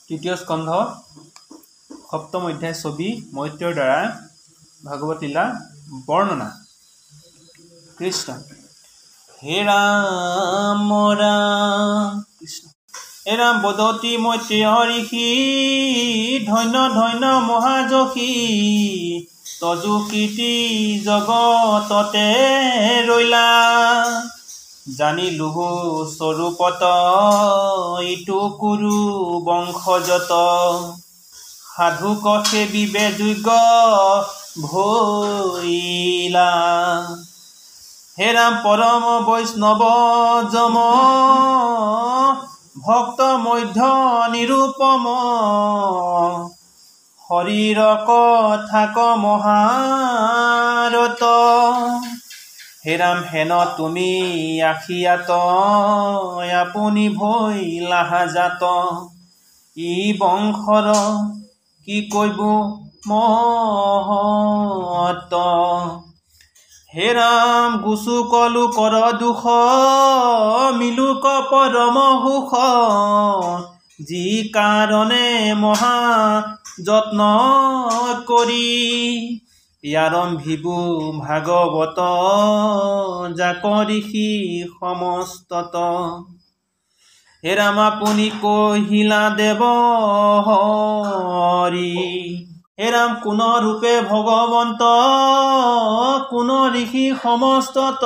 তৃতীয় স্কন্ধ সপ্তম অধ্যায় ছবি মৈত্ৰৰ দ্বাৰা ভাগৱত লীলা বৰ্ণনা। কৃষ্ণ হে ৰাম ৰাম কৃষ্ণ হে ৰাম বদতি মৈত্ৰেয় ঋষি ধন্য ধন্য মহাযশী তজু কীৰ্তি জগততে ৰৈলা জানিলোহু স্বৰূপত ইটো কুৰু বংশজত সাধুক সেবিবে যোগ্য ভৈলা হে ৰাম পৰম বৈষ্ণৱ যম ভক্ত মধ্য নিৰূপম শৰীৰ কথাক মহাৰত হে ৰাম হেন তুমি আখিয়াত আপুনি ভৈলাহা জাত ই বংশৰ কি কৈব মহত হে ৰাম গুচুক লোকৰ দুখ মিলুক পৰম সুখ যি কাৰণে মহা যত্ন কৰি আৰম্ভিবু ভাগৱত যাক ঋষি সমস্তত হে ৰাম আপুনি কহিলা দেৱ হৰি হে ৰাম কোন ৰূপে ভগৱন্ত কোন ঋষি সমস্তত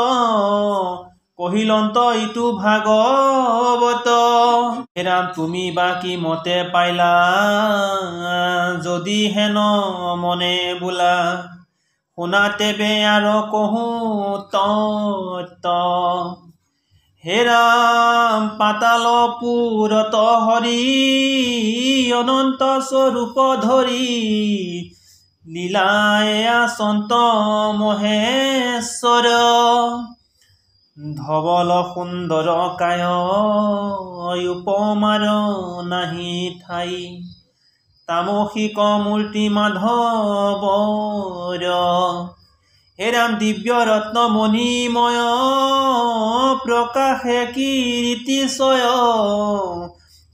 কহিলন্ত ইটো ভাগৱত হে ৰাম তুমি বা কি মতে পাইলা যদি হেন মনে বোলা শুনাতে বে আৰু কহো তত হে ৰাম পাতালপুৰত হৰি অনন্ত স্বৰূপ ধৰি লীলায়া সন্ত মহেশ্বৰ ধবল সুন্দৰ কায় উপমাৰ নাহি ঠাই তামসিক মূৰ্তি মাধৱৰ হে ৰাম দিব্য ৰত্ন মণিময় প্ৰকাশে কীৰ্তিশয়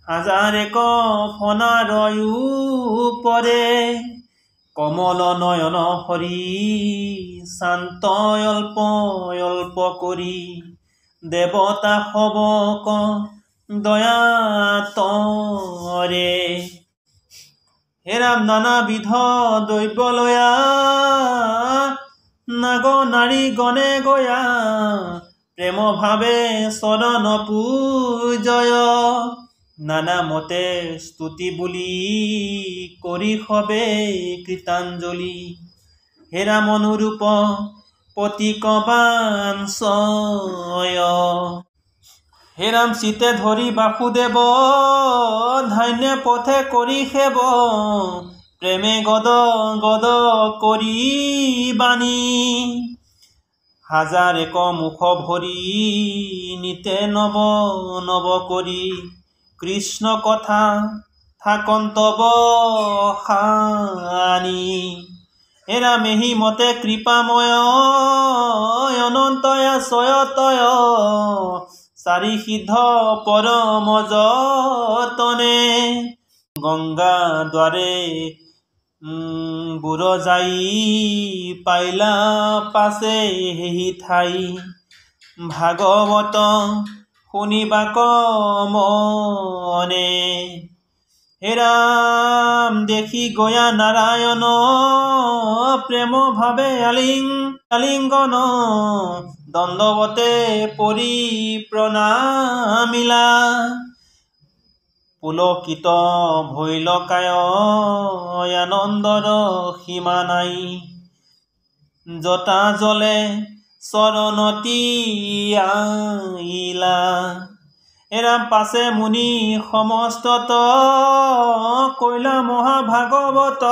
হাজাৰ এক ফণাৰয়ো পৰে কমল নয়ন হৰি শান্ত অল্প অল্প কৰি দেৱতা সবক দয়াতৰে হে ৰাম নানাবিধ দ্ৰব্যলয়া নাগ নাৰী গণে গয়া প্ৰেম ভাৱে চৰণ পূজয় নানা মতে স্তুতি বুলি কৰি সবে কৃতাঞ্জলি হে ৰাম অনুৰূপ পতিক বাঞ্ছয় হে ৰাম চিতে ধৰি বাসুদেৱ ধান্য পথে কৰি সেৱ প্ৰেমে গদ গদ কৰি বাণী হাজাৰ এক মুখ ভৰি নিতে নৱ নৱ কৰি কৃষ্ণ কথা থাকন্তব সানি হে ৰাম এহি মতে কৃপাময় অনন্তয়া চয়তয় চাৰি সিদ্ধ পৰম যতনে গংগা দ্বাৰে বুৰ যাই পাইলা পাছে হেহি ঠাই ভাগৱত শুনিবাক মনে হে ৰাম দেখি গয়া নাৰায়ণ প্ৰেম ভাৱে আলিংগন দণ্ডৱতে পৰি প্ৰণামিলা পুলকিত ভৈলকায় আনন্দৰ সীমা নাই জটা জলে চৰণতি আইলা হে ৰাম পাছে মুনি সমস্তত কৈলা মহাভাগৱত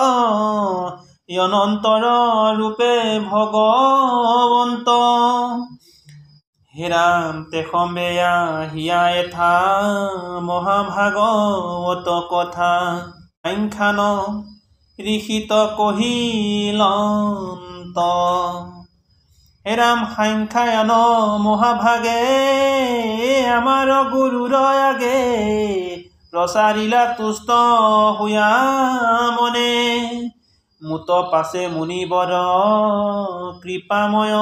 অনন্তৰ ৰূপে ভগৱন্ত হে ৰাম তেখম্বে আহিয়া এথা মহাভাগৱত কথা সাংখ্যান ঋষিত কহিলন্ত হে ৰাম সাংখ্যায়ন মহাভাগে আমাৰ গুৰুৰ আগে প্ৰচাৰিলা তুষ্ট হুয়া মনে মুত পাছে মুনিবৰ কৃপাময়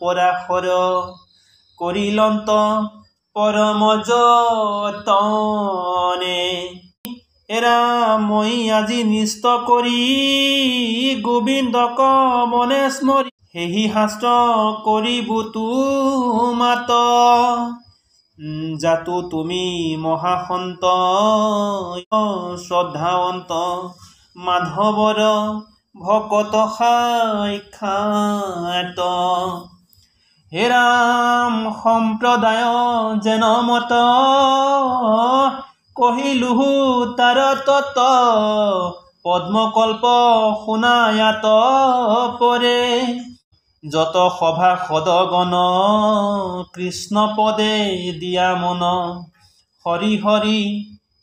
পৰাশৰ কৰিলন্ত পৰম যতনে এৰা মই আজি নিষ্ট কৰি গোবিন্দক মনে স্মৰি সেহি শাস্ত্ৰ কৰিব মাত জাতো তুমি মহাসন্ত শ্ৰদ্ধাৱন্ত মাধৱৰ ভকত সাক্ষাৎ হে ৰাম সম্প্ৰদায় যেন মত কহিলুহু তাৰ তত পদ্মকল্প শুনায়াত পৰে যত সভা সদগণ কৃষ্ণ পদে দিয়া মন হৰি হৰি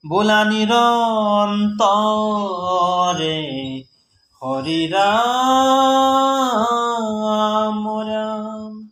বোলা নিৰন্তৰে হৰি ৰাম ৰাম